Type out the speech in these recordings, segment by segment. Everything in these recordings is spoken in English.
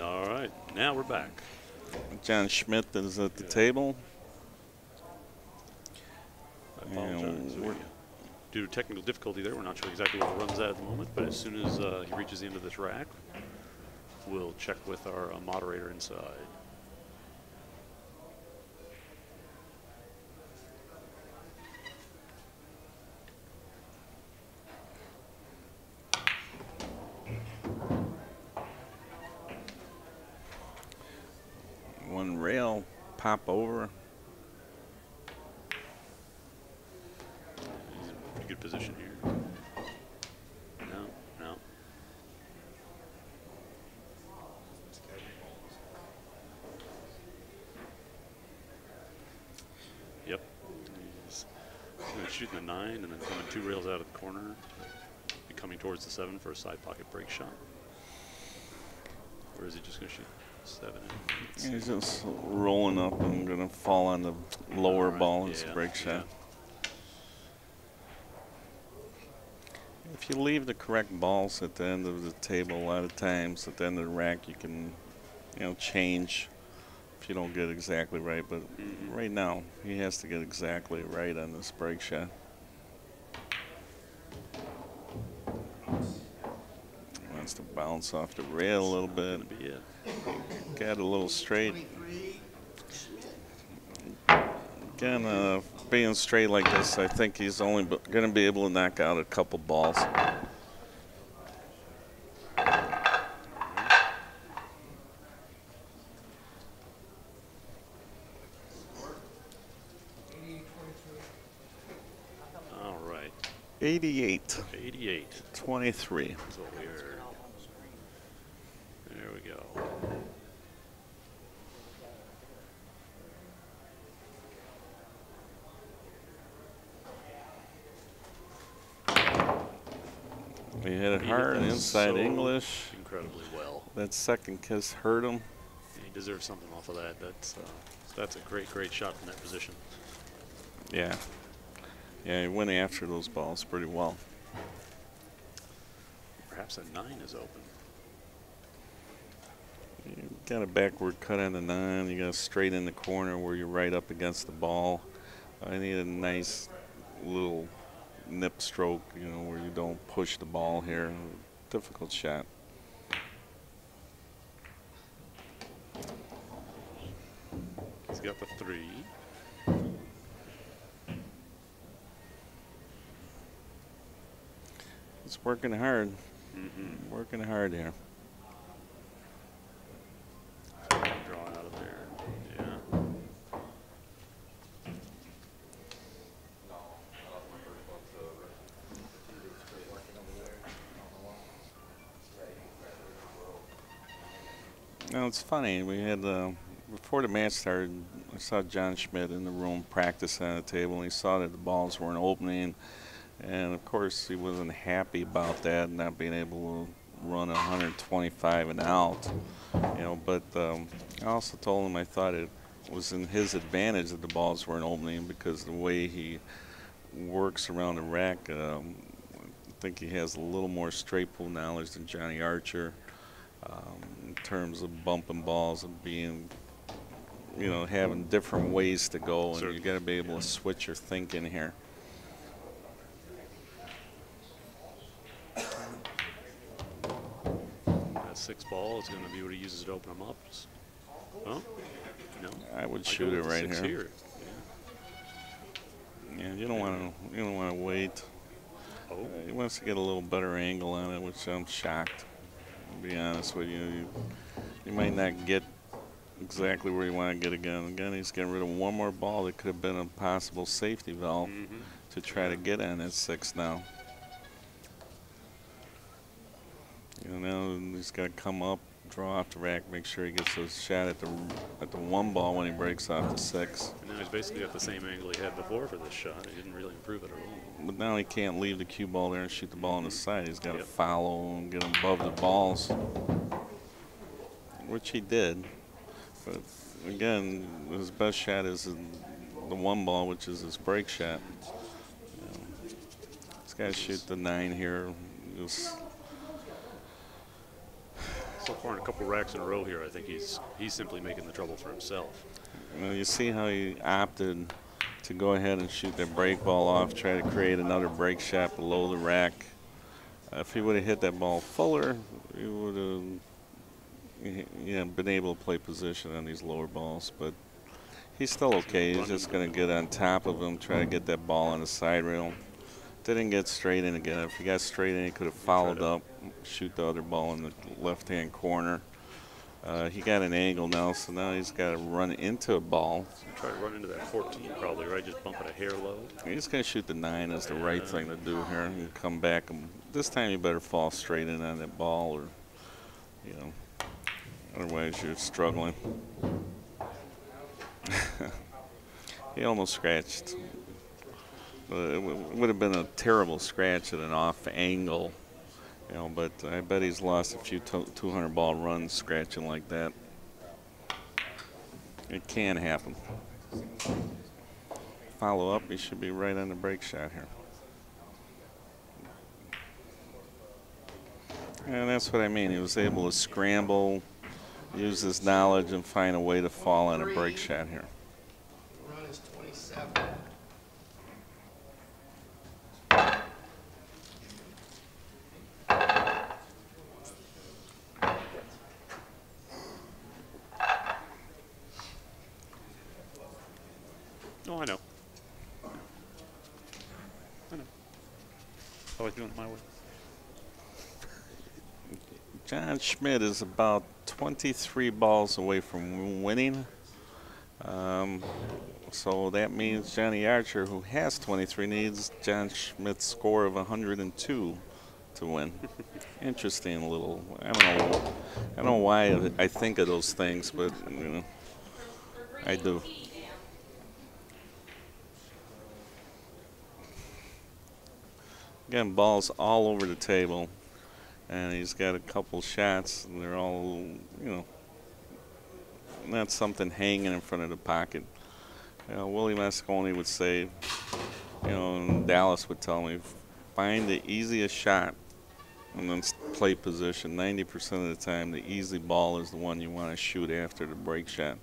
All right, now we're back. John Schmidt is at the table. I apologize. Due to technical difficulty there, we're not sure exactly what the run's at the moment, but as soon as he reaches the end of this rack, we'll check with our moderator inside. One rail pop over. He's in pretty good position here. No. Yep. He's going to shoot in the 9 and then coming 2 rails out of the corner. Be coming towards the 7 for a side pocket break shot. Or is he just going to shoot 7? He's just rolling up and going to fall on the lower ball as a break shot. Yeah. If you leave the correct balls at the end of the table, a lot of times at the end of the rack you can, change if you don't get exactly right. But right now he has to get exactly right on this break shot. He wants to bounce off the rail a little bit. Got a little straight. Again, being straight like this, I think he's only going to be able to knock out a couple balls. All right. 88. 23. That's what we heard. There we go. He hit it hard inside so English. Incredibly well. That second kiss hurt him. He deserves something off of that. That's a great shot from that position. Yeah. Yeah, he went after those balls pretty well. Perhaps a 9 is open. You got a backward cut on the 9. You got a straight in the corner where you're right up against the ball. I need a nice little nip stroke, where you don't push the ball here. Difficult shot. He's got the 3. It's working hard. Working hard here. Draw out of there. Yeah. Now it's funny. We had before the match started, I saw John Schmidt in the room practicing on the table, and he saw that the balls weren't opening, and of course he wasn't happy about that, not being able to run 125 and out. But I also told him I thought it was in his advantage that the balls weren't opening because the way he works around the rack, I think he has a little more straight pull knowledge than Johnny Archer. In terms of bumping balls and being, having different ways to go, and you got to be able to switch your thinking here. That 6 ball is going to be what he uses to open them up. Oh, no. I would shoot it right here. Yeah, you don't want to wait. Oh. He wants to get a little better angle on it, which I'm shocked. To be honest with you, you might not get exactly where you want to get again. Again, he's getting rid of one more ball that could have been a possible safety valve to try to get on at 6 now. Now he's got to come up, draw off the rack, make sure he gets a shot at the 1 ball when he breaks off the 6. And now he's basically got the same angle he had before for this shot. He didn't really improve it at all. But now he can't leave the cue ball there and shoot the ball on the side. He's got to follow and get him above the balls, which he did. But again, his best shot is the 1 ball, which is his break shot. He's got to shoot the 9 here. So far in a couple racks in a row here, I think he's simply making the trouble for himself. Well, you see how he opted to go ahead and shoot that break ball off, try to create another break shot below the rack. If he would have hit that ball fuller, he would have been able to play position on these lower balls. But he's still okay. He's just going to get on top of him, try to get that ball on the side rail. Didn't get straight in again. If he got straight in, he could have followed up, shoot the other ball in the left-hand corner. He got an angle now, so now he's got to run into a ball. Try to run into that 14 probably, right? Just bump it a hair low. He's going to shoot the 9 is the right thing to do here. And come back. And this time you better fall straight in on that ball, or, you know, otherwise you're struggling. He almost scratched. It would have been a terrible scratch at an off angle, you know, but I bet he's lost a few 200-ball runs scratching like that. It can happen. Follow up, he should be right on the break shot here. And that's what I mean. He was able to scramble, use his knowledge, and find a way to fall on a break shot here. Run is 27. Oh, I know. I know. I like doing it my way. John Schmidt is about 23 balls away from winning. So that means Johnny Archer, who has 23, needs John Schmidt's score of 102 to win. Interesting little, I don't know why I think of those things, but you know, I do. Again, balls all over the table, and he's got a couple shots, and they're all, you know, not something hanging in front of the pocket. You know, Willie Moscone would say, you know, and Dallas would tell me, find the easiest shot and then play position. 90% of the time, the easy ball is the one you want to shoot after the break shot.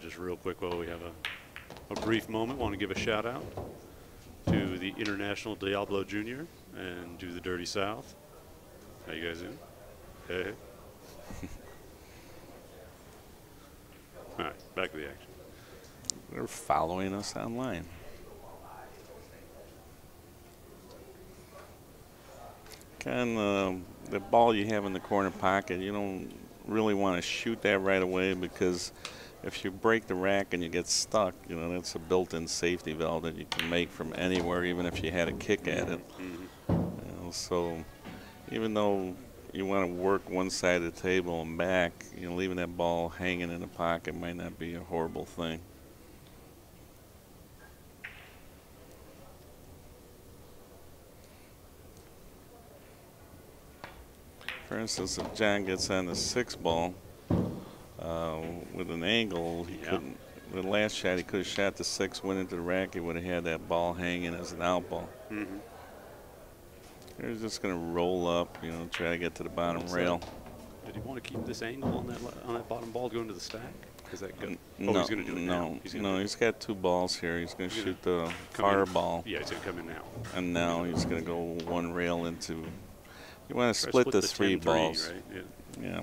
Just real quick while we have a brief moment, want to give a shout out to the International Diablo Jr. and to the Dirty South. How you guys doing? Hey. All right, back to the action. They're following us online. The ball you have in the corner pocket, you don't really want to shoot that right away, because if you break the rack and you get stuck, you know, that's a built-in safety valve that you can make from anywhere, even if you had a kick at it. Mm-hmm. You know, so even though you want to work one side of the table and back, you know, leaving that ball hanging in the pocket might not be a horrible thing. For instance, if John gets on the 6 ball with an angle, he couldn't. The last shot, he could have shot the 6, went into the rack, he would have had that ball hanging as an out ball. Mm-hmm. He's just going to roll up, you know, try to get to the bottom rail. Did he want to keep this angle on that bottom ball going to the stack? Is that good? No, he's going to do it now. He's got 2 balls here. He's going to shoot the far ball. Yeah, he's going to come in now. And now he's going to go 1 rail into. You want to split the 3 balls. Right? Yeah.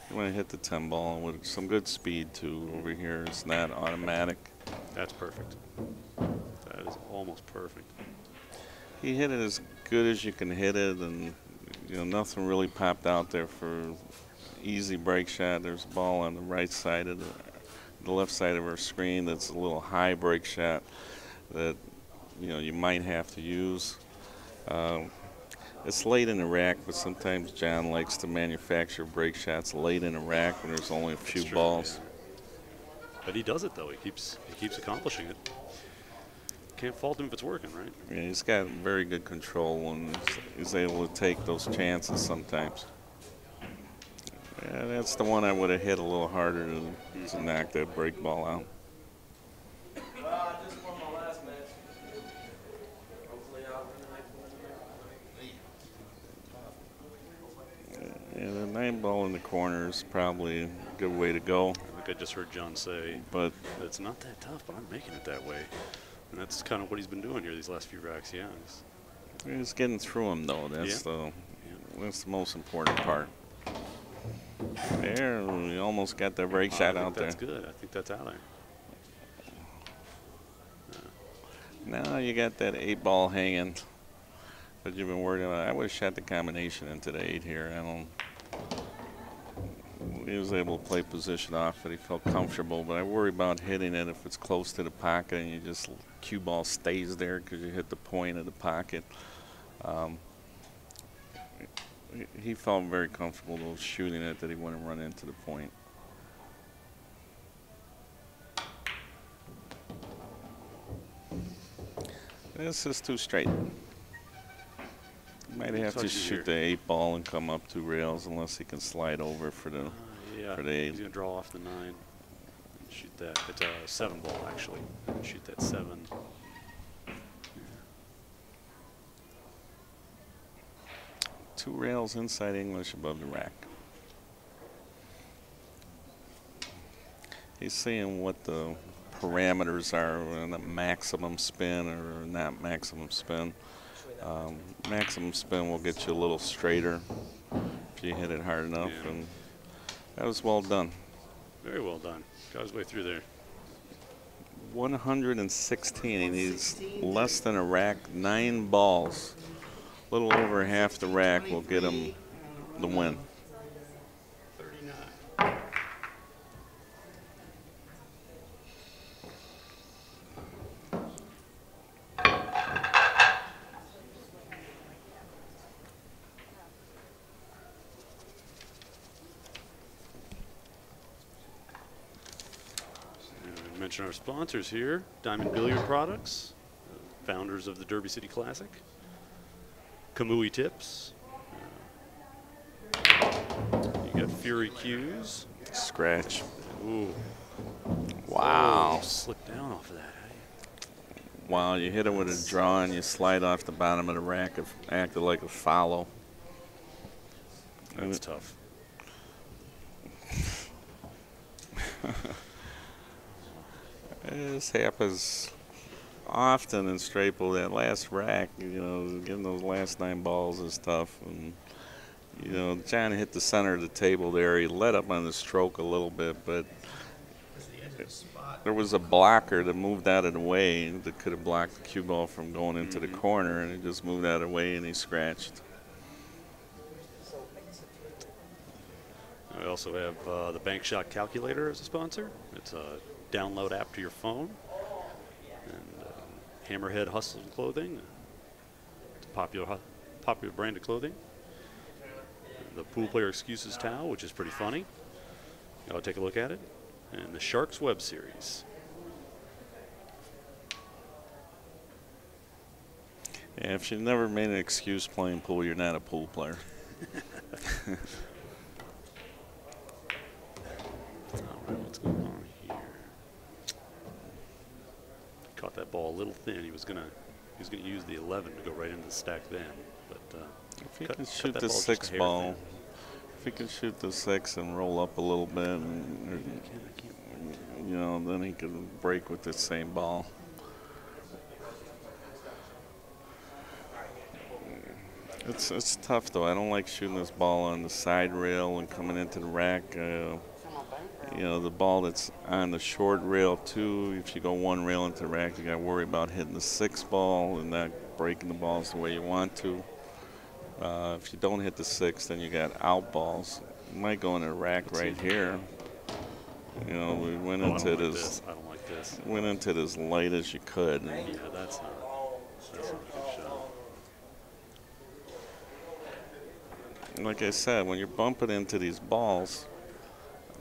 You want to hit the 10 ball with some good speed too. Over here, it's not automatic. That's perfect. That is almost perfect. He hit it as good as you can hit it, and you know, nothing really popped out there for easy break shot. There's a ball on the right side of the left side of our screen that's a little high break shot that, you know, you might have to use. It's late in the rack, but sometimes John likes to manufacture break shots late in the rack when there's only a few balls. Yeah. But he does it though. He keeps accomplishing it. Can't fault him if it's working, right? Yeah, he's got very good control and he's able to take those chances sometimes. Yeah, that's the one I would have hit a little harder to knock that break ball out. 9 ball in the corner is probably a good way to go. I think I just heard John say, But it's not that tough, but I'm making it that way. And that's kind of what he's been doing here these last few racks, yeah. he's getting through them, though. That's the most important part. There, we almost got the break shot out there. That's good. I think that's out there. Now you got that 8 ball hanging that you've been working on. I would have shot the combination into the 8 here. He was able to play position off it. He felt comfortable, but I worry about hitting it if it's close to the pocket and you just cue ball stays there because you hit the point of the pocket. He felt very comfortable though, shooting it that he wouldn't run into the point. This is too straight. Might have to shoot the 8 ball and come up 2 rails unless he can slide over for the yeah, for the 8. He's going to draw off the 9 and shoot that. It's a 7 ball, actually. Shoot that 7. Yeah. 2 rails inside English above the rack. He's seeing what the parameters are and the maximum spin or not maximum spin. Maximum spin will get you a little straighter if you hit it hard enough, and that was well done. Very well done. Got his way through there. 116. He needs less than a rack, 9 balls. A little over half the rack will get him the win. 39. Mention our sponsors here, Diamond Billiard Products, founders of the Derby City Classic, Kamui Tips, you got Fury Cues. Scratch. Ooh. Wow. Oh, slipped down off of that. Wow, you hit it with a draw and you slide off the bottom of the rack. It acted like a follow. That's tough. This happens often in straight pool. That last rack, you know, getting those last 9 balls is tough. And, you know, John hit the center of the table there. He let up on the stroke a little bit, but there was a blocker that moved out of the way that could have blocked the cue ball from going into the corner, and he just moved out of the way and he scratched. We also have the Bank Shot Calculator as a sponsor. It's a download app to your phone. And Hammerhead Hustle Clothing. It's a popular brand of clothing. The Pool Player Excuses towel, which is pretty funny. I'll take a look at it. And the Sharks web series. Yeah, if you've never made an excuse playing pool, you're not a pool player. All right, what's going on here? Caught that ball a little thin. He was gonna use the 11 to go right into the stack then, but if he can shoot the 6 ball, if he can shoot the 6 and roll up a little bit, and, you know, then he can break with the same ball. It's tough though. I don't like shooting this ball on the side rail and coming into the rack. You know, the ball that's on the short rail too. If you go 1 rail into the rack, you got to worry about hitting the 6 ball and not breaking the balls the way you want to. If you don't hit the 6, then you got out balls. You might go in a rack right here. You know, we went into it as I don't like this. Went into it as light as you could. Yeah, that's not a good shot. Like I said, when you're bumping into these balls,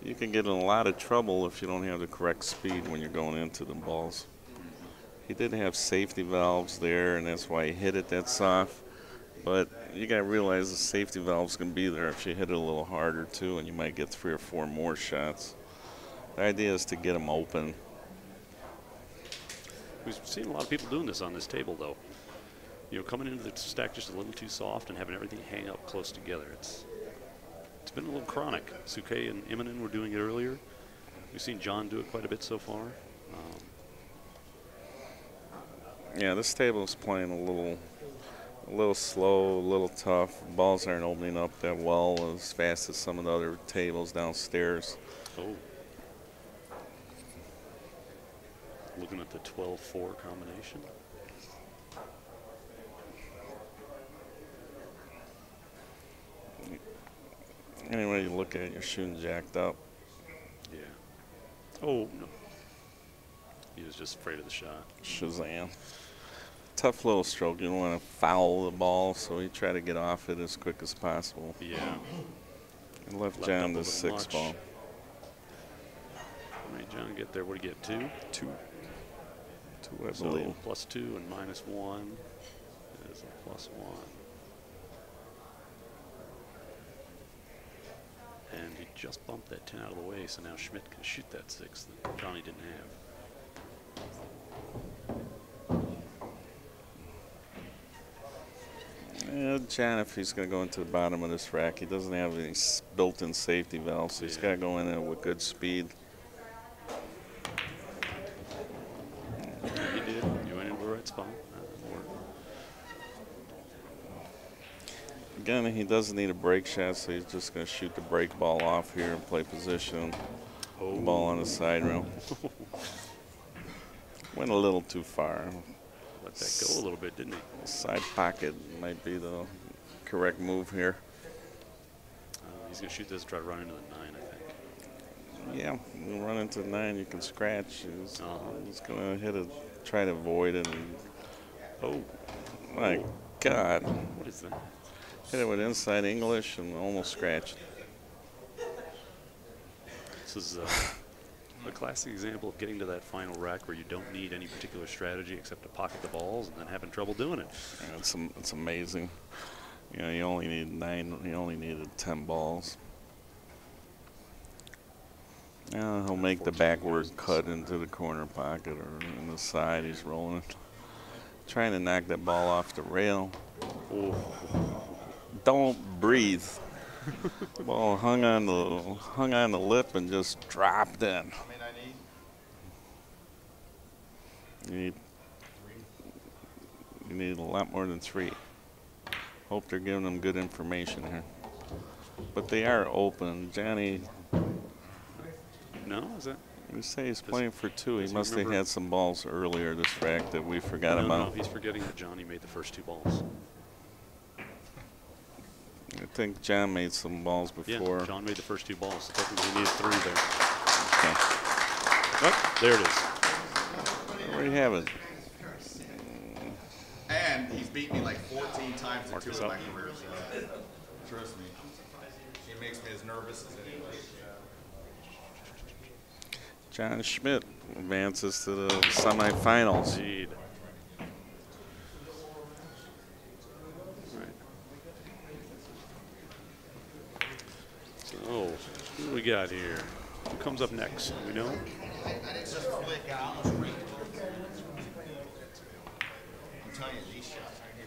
you can get in a lot of trouble if you don't have the correct speed when you're going into the balls. He did have safety valves there, and that's why he hit it that soft. But you got to realize the safety valves can be there if you hit it a little harder too, and you might get 3 or 4 more shots. The idea is to get them open. We've seen a lot of people doing this on this table, though. You know, coming into the stack just a little too soft and having everything hang up close together. it's been a little chronic. Suke and Immonen were doing it earlier. We've seen John do it quite a bit so far. Yeah, this table is playing a little slow, a little tough. Balls aren't opening up that well as fast as some of the other tables downstairs. Oh. Looking at the 12-4 combination. Anyway you look at it, you're shooting jacked up. Yeah. Oh, no. He was just afraid of the shot. Shazam. Tough little stroke. You don't want to foul the ball, so he tried to get off it as quick as possible. Yeah. And left John the up a 6 much. ball. All right, John, get there. What do you get? 2? 2. 2, I So believe. +2 and -1 is a +1. And he just bumped that 10 out of the way, so now Schmidt can shoot that 6 that Johnny didn't have. Yeah, John, if he's going to go into the bottom of this rack, he doesn't have any built-in safety valve, so he's got to go in there with good speed. He did. You went into the right spot. Again, he doesn't need a break shot, so he's just going to shoot the break ball off here and play position. Oh. Ball on the side rail. Went a little too far. Let that go a little bit, didn't he? Side pocket might be the correct move here. He's going to shoot this and try to run into the 9, I think. Yeah, you run into the 9, you can scratch. He's going to hit it, try to avoid it. And Oh. my God. What is that? Hit it with inside English and almost scratched. This is a classic example of getting to that final rack where you don't need any particular strategy except to pocket the balls and then having trouble doing it. Yeah, it's amazing. You know, you only need 9. You only needed 10 balls. Yeah, he'll make the backward cut into the corner pocket or in the side. He's rolling it, trying to knock that ball off the rail. Oh. Don't breathe. Ball hung on the lip and just dropped in. You need a lot more than 3. Hope they're giving them good information here. But they are open. Johnny, No, is that? you say he's playing for 2. He does he must have remember? had some balls earlier this rack that we forgot No, about. he's forgetting that Johnny made the first 2 balls. I think John made some balls before. Yeah, John made the first 2 balls. So technically he needed 3 there. Okay. Oh, there it is. There you have it. And he's beat me like 14 times in Mark 2 this of my up. careers. Trust me. He makes me as nervous as anybody. John Schmidt advances to the semifinals. Indeed. So, who do we got here? Who comes up next? Do we know? I didn't just flick. I almost rinked it. I'm telling you, these shots right here.